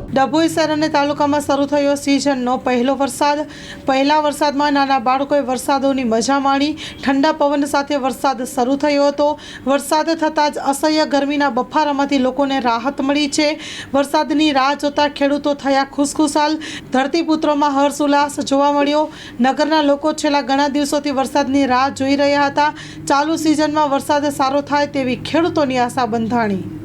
ડભોઈ શહેર અને તાલુકામાં શરૂ થયો સિઝનનો પહેલો વરસાદ। પહેલા વરસાદમાં નાના બાળકોએ વરસાદોની મજા માણી। ઠંડા પવન સાથે વરસાદ શરૂ થયો હતો। વરસાદ થતાં જ અસહ્ય ગરમીના બફારામાંથી લોકોને રાહત મળી છે। વરસાદની રાહ જોતા ખેડૂતો થયા ખુશખુશાલ। ધરતીપુત્રોમાં હર્ષ ઉલ્લાસ જોવા મળ્યો। નગરના લોકો છેલ્લા ઘણા દિવસોથી વરસાદની રાહ જોઈ રહ્યા હતા। ચાલુ સિઝનમાં વરસાદ સારો થાય તેવી ખેડૂતોની આશા બંધાણી।